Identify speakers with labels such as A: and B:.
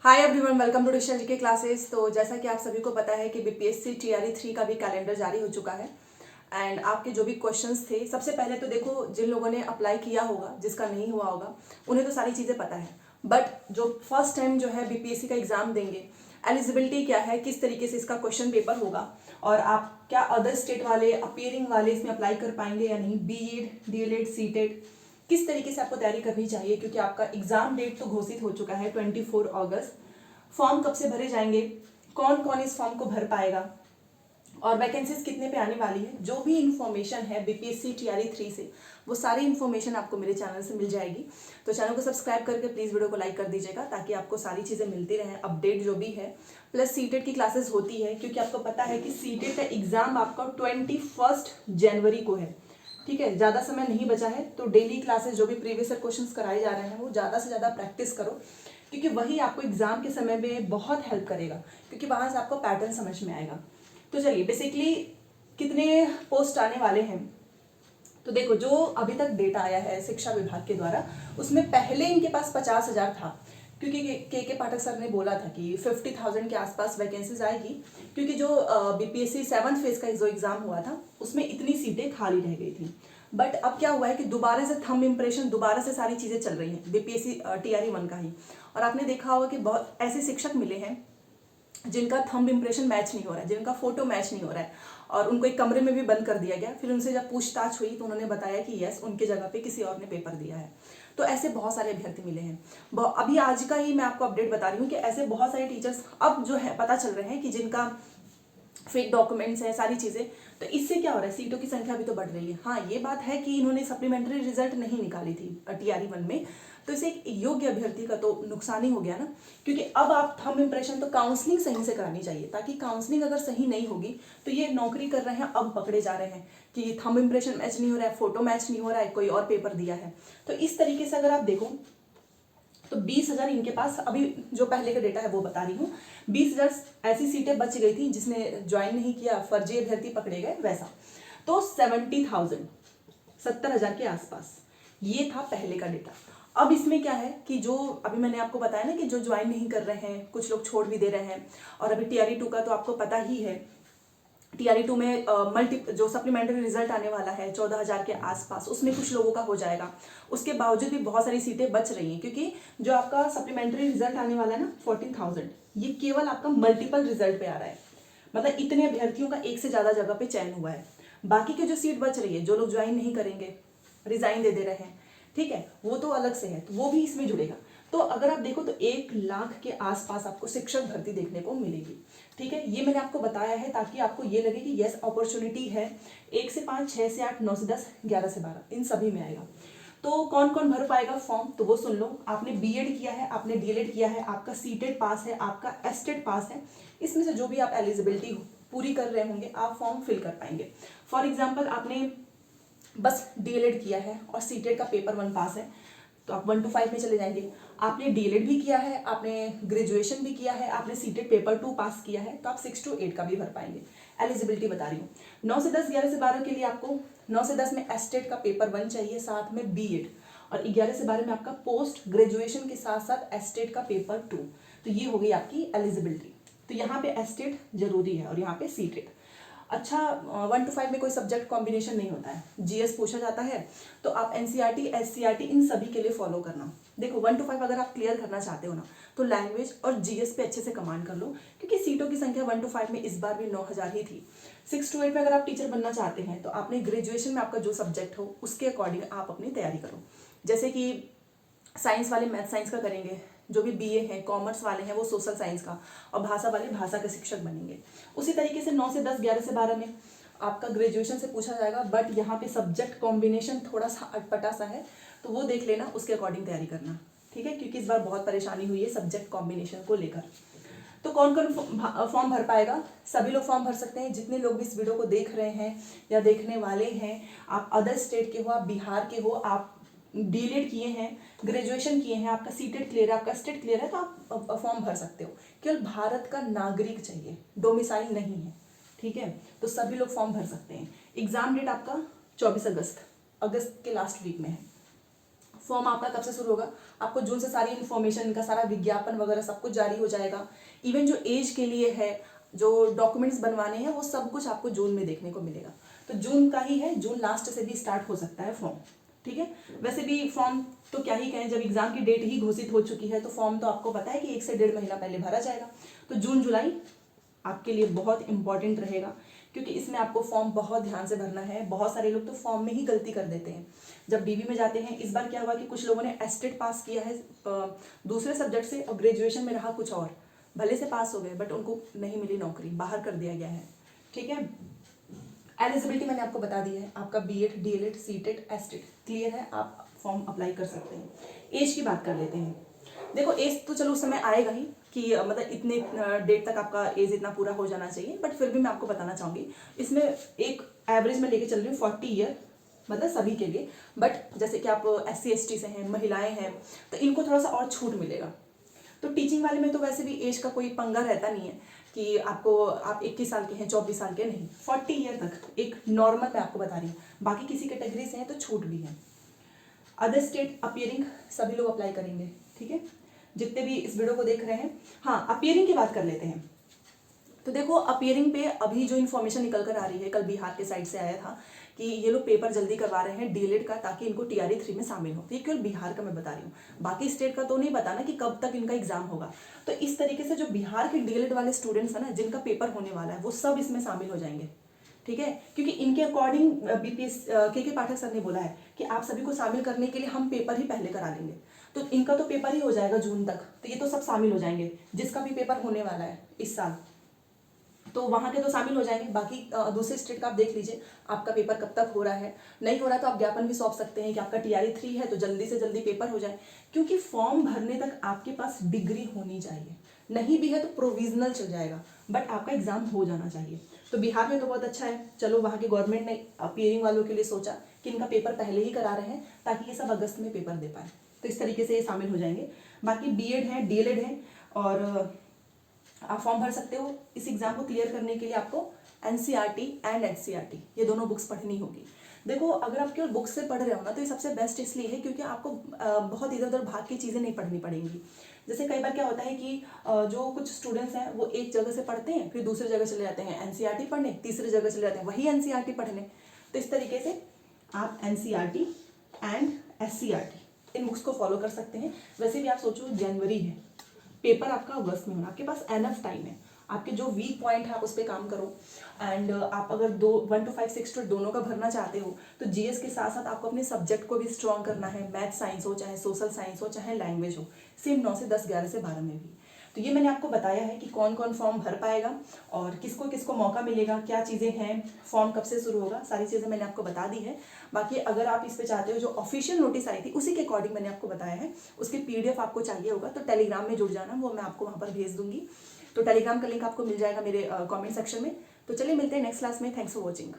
A: Hi everyone, welcome to digital GK classes. तो जैसा कि आप सभी को पता है कि बीपीएससी टीआरई 3 का भी कैलेंडर जारी हो चुका है एंड आपके जो भी क्वेश्चंस थे, सबसे पहले तो देखो, जिन लोगों ने अप्लाई किया होगा, जिसका नहीं हुआ होगा उन्हें तो सारी चीज़ें पता है, बट जो फर्स्ट टाइम जो है बीपीएससी का एग्जाम देंगे, एलिजिबिलिटी क्या है, किस तरीके से इसका क्वेश्चन पेपर होगा और आप क्या अदर स्टेट वाले अपीयरिंग वाले इसमें अप्लाई कर पाएंगे या नहीं, बीएड डीएलएड सीटेट, किस तरीके से आपको तैयारी करनी चाहिए, क्योंकि आपका एग्जाम डेट तो घोषित हो चुका है 24 अगस्त। फॉर्म कब से भरे जाएंगे, कौन कौन इस फॉर्म को भर पाएगा और वैकेंसीज कितने पे आने वाली है, जो भी इन्फॉर्मेशन है बीपीएससी टीआरई 3 से, वो सारी इन्फॉर्मेशन आपको मेरे चैनल से मिल जाएगी। तो चैनल को सब्सक्राइब करके प्लीज़ वीडियो को लाइक कर दीजिएगा ताकि आपको सारी चीज़ें मिलती रहें, अपडेट जो भी है। प्लस सीटेट की क्लासेस होती है, क्योंकि आपको पता है कि सीटेट का एग्जाम आपका 21 जनवरी को है। ठीक है, ज़्यादा समय नहीं बचा है, तो डेली क्लासेस जो भी प्रीवियस ईयर क्वेश्चंस कराए जा रहे हैं वो ज़्यादा से ज़्यादा प्रैक्टिस करो, क्योंकि वही आपको एग्जाम के समय में बहुत हेल्प करेगा, क्योंकि वहाँ से आपको पैटर्न समझ में आएगा। तो चलिए, बेसिकली कितने पोस्ट आने वाले हैं, तो देखो, जो अभी तक डेटा आया है शिक्षा विभाग के द्वारा, उसमें पहले इनके पास 50,000 था, क्योंकि के पाठक सर ने बोला था कि 50,000 के आसपास वैकेंसीज आएगी, क्योंकि जो बीपीएससी 7th फेज का जो एग्जाम हुआ था उसमें इतनी सीटें खाली रह गई थी। बट अब क्या हुआ है कि दोबारा से थंब इम्प्रेशन, दोबारा से सारी चीज़ें चल रही हैं बीपीएससी टीआरई 1 का ही। और आपने देखा होगा कि बहुत ऐसे शिक्षक मिले हैं जिनका थंब इम्प्रेशन मैच नहीं हो रहा है, जिनका फोटो मैच नहीं हो रहा है, और उनको एक कमरे में भी बंद कर दिया गया। फिर उनसे जब पूछताछ हुई तो उन्होंने बताया कि यस, उनके जगह पे किसी और ने पेपर दिया है। तो ऐसे बहुत सारे अभ्यर्थी मिले हैं। अभी आज का ही मैं आपको अपडेट बता रही हूँ कि ऐसे बहुत सारे टीचर्स अब जो है पता चल रहे हैं कि जिनका फेक डॉक्यूमेंट्स है, सारी चीज़ें। तो इससे क्या हो रहा है, सीटों की संख्या भी तो बढ़ रही है। हाँ, ये बात है कि इन्होंने सप्लीमेंट्री रिजल्ट नहीं निकाली थी टीआरई 1 में, तो इसे एक योग्य अभ्यर्थी का तो नुकसान ही हो गया ना, क्योंकि अब आप थंब इम्प्रेशन तो काउंसलिंग सही से करानी चाहिए, ताकि काउंसलिंग अगर सही नहीं होगी तो ये नौकरी कर रहे हैं अब पकड़े जा रहे हैं कि थंब इम्प्रेशन मैच नहीं हो रहा है, फोटो मैच नहीं हो रहा है, कोई और पेपर दिया है। तो इस तरीके से अगर आप देखो तो 20,000 इनके पास, अभी जो पहले का डेटा है वो बता रही हूँ, 20,000 ऐसी सीटें बच गई थी जिसने ज्वाइन नहीं किया, फर्जी अभ्यर्थी पकड़े गए वैसा। तो 70,000 के आसपास ये था पहले का डेटा। अब इसमें क्या है कि जो अभी मैंने आपको बताया ना कि जो ज्वाइन नहीं कर रहे हैं, कुछ लोग छोड़ भी दे रहे हैं, और अभी टीआरई 2 का तो आपको पता ही है, टीआरई 2 में जो सप्लीमेंट्री रिजल्ट आने वाला है 14,000 के आसपास, उसमें कुछ लोगों का हो जाएगा। उसके बावजूद भी बहुत सारी सीटें बच रही हैं, क्योंकि जो आपका सप्लीमेंट्री रिजल्ट आने वाला है ना 14,000, ये केवल आपका मल्टीपल रिजल्ट पे आ रहा है। मतलब इतने अभ्यर्थियों का एक से ज़्यादा जगह पे चयन हुआ है। बाकी की जो सीट बच रही है, जो लोग ज्वाइन नहीं करेंगे, रिजाइन दे रहे हैं, ठीक है, वो तो अलग से है, तो वो भी इसमें जुड़ेगा। तो अगर आप देखो तो 1 लाख के आसपास आपको शिक्षक भर्ती देखने को मिलेगी। ठीक है, ये मैंने आपको बताया है ताकि आपको ये लगे कि यस, अपॉर्चुनिटी है। 1 से 5, 6 से 8, 9 से 10, 11 से 12, इन सभी में आएगा। तो कौन कौन भर पाएगा फॉर्म, तो वो सुन लो। आपने बीएड किया है, आपने डीएलएड किया है, आपका सीटेट पास है, आपका एस्टेट पास है, इसमें से जो भी आप एलिजिबिलिटी पूरी कर रहे होंगे, आप फॉर्म फिल कर पाएंगे। फॉर एग्जाम्पल, आपने बस डीएलएड किया है और सीटेट का पेपर 1 पास है, तो आप 1 to 5 में चले जाएंगे। आपने डीएलएड भी किया है, आपने ग्रेजुएशन भी किया है, आपने सीटेट पेपर 2 पास किया है, तो आप 6 to 8 का भी भर पाएंगे। एलिजिबिलिटी बता रही हूँ। 9 से 10, 11 से 12 के लिए आपको 9 से 10 में एस्टेट का पेपर 1 चाहिए, साथ में बीएड, और 11 से 12 में आपका पोस्ट ग्रेजुएशन के साथ साथ एस्टेट का पेपर 2। तो ये हो गई आपकी एलिजिबिलिटी। तो यहाँ पे एस्टेट जरूरी है और यहाँ पे सीटेट। अच्छा, 1 to 5 में कोई सब्जेक्ट कॉम्बिनेशन नहीं होता है, जीएस पूछा जाता है, तो आप एनसीईआरटी, एससीईआरटी इन सभी के लिए फॉलो करना। देखो, 1 to 5 अगर आप क्लियर करना चाहते हो ना, तो लैंग्वेज और जीएस पे अच्छे से कमांड कर लो, क्योंकि सीटों की संख्या 1 to 5 में इस बार भी 9,000 ही थी। 6 to 8 में अगर आप टीचर बनना चाहते हैं तो आपने ग्रेजुएशन में आपका जो सब्जेक्ट हो उसके अकॉर्डिंग आप अपनी तैयारी करो। जैसे कि साइंस वाले मैथ साइंस का करेंगे, जो भी बीए हैं, कॉमर्स वाले हैं वो सोशल साइंस का, और भाषा वाले भाषा के शिक्षक बनेंगे। उसी तरीके से 9 से 10, 11 से 12 में आपका ग्रेजुएशन से पूछा जाएगा, बट यहाँ पे सब्जेक्ट कॉम्बिनेशन थोड़ा सा अटपटा सा है, तो वो देख लेना, उसके अकॉर्डिंग तैयारी करना। ठीक है, क्योंकि इस बार बहुत परेशानी हुई है सब्जेक्ट कॉम्बिनेशन को लेकर। तो कौन कौन फॉर्म भर पाएगा, सभी लोग फॉर्म भर सकते हैं। जितने लोग भी इस वीडियो को देख रहे हैं या देखने वाले हैं, आप अदर स्टेट के हो, आप बिहार के हो, आप डीएलएड किए हैं, ग्रेजुएशन किए हैं, आपका सीटेट क्लियर है, आपका स्टेट क्लियर है, तो आप फॉर्म भर सकते हो। केवल भारत का नागरिक चाहिए, डोमिसाइल नहीं है। ठीक है, तो सभी लोग फॉर्म भर सकते हैं। एग्जाम डेट आपका 24 अगस्त के लास्ट वीक में है। फॉर्म आपका कब से शुरू होगा? आपको जून से सारी इन्फॉर्मेशन, इनका सारा विज्ञापन वगैरह सब कुछ जारी हो जाएगा। इवन जो एज के लिए है, जो डॉक्यूमेंट्स बनवाने हैं, वो सब कुछ आपको जून में देखने को मिलेगा। तो जून का ही है, जून लास्ट से भी स्टार्ट हो सकता है फॉर्म, ठीक है। वैसे भी फॉर्म तो क्या ही कहें, जब एग्जाम की डेट ही घोषित हो चुकी है तो फॉर्म तो आपको पता है कि 1 से 1.5 महीना पहले भरा जाएगा। तो जून जुलाई आपके लिए बहुत इंपॉर्टेंट रहेगा, क्योंकि इसमें आपको फॉर्म बहुत ध्यान से भरना है। बहुत सारे लोग तो फॉर्म में ही गलती कर देते हैं जब डीबी में जाते हैं। इस बार क्या हुआ कि कुछ लोगों ने एस्टेट पास किया है दूसरे सब्जेक्ट से, और ग्रेजुएशन में रहा कुछ और, भले से पास हो गए बट उनको नहीं मिली नौकरी, बाहर कर दिया गया है, ठीक है। एलिजिबिलिटी मैंने आपको बता दी है, आपका BEd, DElEd, CTET, STET clear है, आप फॉर्म अप्लाई कर सकते हैं। एज की बात कर लेते हैं। देखो एज तो चलो उस समय आएगा ही कि मतलब इतने डेट तक आपका एज इतना पूरा हो जाना चाहिए, बट फिर भी मैं आपको बताना चाहूँगी इसमें एक एवरेज में लेके चल रही हूँ 40 ईयर, मतलब सभी के लिए। बट जैसे कि आप SC ST से हैं, महिलाएं हैं, तो इनको थोड़ा सा और छूट मिलेगा। तो टीचिंग वाले में तो वैसे भी एज का कोई पंगा रहता नहीं है कि आप 21 साल के हैं, 24 साल के नहीं, 40 ईयर तक एक नॉर्मल मैं आपको बता रही हूँ। बाकी किसी कैटेगरी से हैं तो छूट भी है। अदर स्टेट अपीयरिंग सभी लोग अप्लाई करेंगे, ठीक है, जितने भी इस वीडियो को देख रहे हैं। हाँ, अपीयरिंग की बात कर लेते हैं। तो देखो अपीयरिंग पे अभी जो इन्फॉर्मेशन निकल कर आ रही है, कल बिहार के साइड से आया था कि ये लोग पेपर जल्दी करवा रहे हैं डीएलएड का, ताकि इनको TRE 3 में शामिल हो। तो ये केवल बिहार का मैं बता रही हूँ, बाकी स्टेट का तो नहीं पता ना कि कब तक इनका एग्जाम होगा। तो इस तरीके से जो बिहार के डीएलएड वाले स्टूडेंट्स हैं ना, जिनका पेपर होने वाला है, वो सब इसमें शामिल हो जाएंगे, ठीक है। क्योंकि इनके अकॉर्डिंग BPS के पाठक सर ने बोला है कि आप सभी को शामिल करने के लिए हम पेपर ही पहले करा लेंगे। तो इनका तो पेपर ही हो जाएगा जून तक, तो ये तो सब शामिल हो जाएंगे जिसका भी पेपर होने वाला है इस साल, तो वहाँ के तो शामिल हो जाएंगे। बाकी दूसरे स्टेट का आप देख लीजिए आपका पेपर कब तक हो रहा है, नहीं हो रहा तो आप ज्ञापन भी सौंप सकते हैं कि आपका TRE 3 है तो जल्दी से जल्दी पेपर हो जाए। क्योंकि फॉर्म भरने तक आपके पास डिग्री होनी चाहिए, नहीं भी है तो प्रोविजनल चल जाएगा, बट आपका एग्जाम हो जाना चाहिए। तो बिहार में तो बहुत अच्छा है, चलो वहाँ की गवर्नमेंट ने अपीयरिंग वालों के लिए सोचा कि इनका पेपर पहले ही करा रहे हैं ताकि ये सब अगस्त में पेपर दे पाए, तो इस तरीके से ये शामिल हो जाएंगे। बाकी बीएड है, डीएलएड है, और आप फॉर्म भर सकते हो। इस एग्जाम को क्लियर करने के लिए आपको NCERT एंड HCERT ये दोनों बुक्स पढ़नी होगी। देखो अगर आप केवल बुक्स से पढ़ रहे हो ना, तो ये सबसे बेस्ट इसलिए है क्योंकि आपको बहुत इधर उधर भाग की चीज़ें नहीं पढ़नी पड़ेंगी। जैसे कई बार क्या होता है कि जो कुछ स्टूडेंट्स हैं वो एक जगह से पढ़ते हैं, फिर दूसरी जगह चले जाते हैं NCERT पढ़ने, तीसरी जगह चले जाते हैं वही NCERT पढ़ने। तो इस तरीके से आप NCERT and SCERT in books को फॉलो कर सकते हैं। वैसे भी आप सोचो जनवरी है, पेपर आपका अगस्त में होना, आपके पास एनफ टाइम है, आपके जो वीक पॉइंट है आप उस पर काम करो। एंड आप अगर 1 to 5 6 to दोनों का भरना चाहते हो तो GS के साथ साथ आपको अपने सब्जेक्ट को भी स्ट्रॉन्ग करना है। मैथ साइंस हो, चाहे सोशल साइंस हो, चाहे लैंग्वेज हो, सेम 9 से 10, 11 से 12 में भी। तो ये मैंने आपको बताया है कि कौन कौन फॉर्म भर पाएगा और किसको किसको मौका मिलेगा, क्या चीज़ें हैं, फॉर्म कब से शुरू होगा, सारी चीज़ें मैंने आपको बता दी है। बाकी अगर आप इस पे चाहते हो जो ऑफिशियल नोटिस आई थी उसी के अकॉर्डिंग मैंने आपको बताया है, उसकी PDF आपको चाहिए होगा तो टेलीग्राम में जुड़ जाना, वो मैं आपको वहाँ पर भेज दूंगी। तो टेलीग्राम का लिंक आपको मिल जाएगा मेरे कॉमेंट सेक्शन में। तो चलिए मिलते हैं नेक्स्ट क्लास में। Thanks for watching.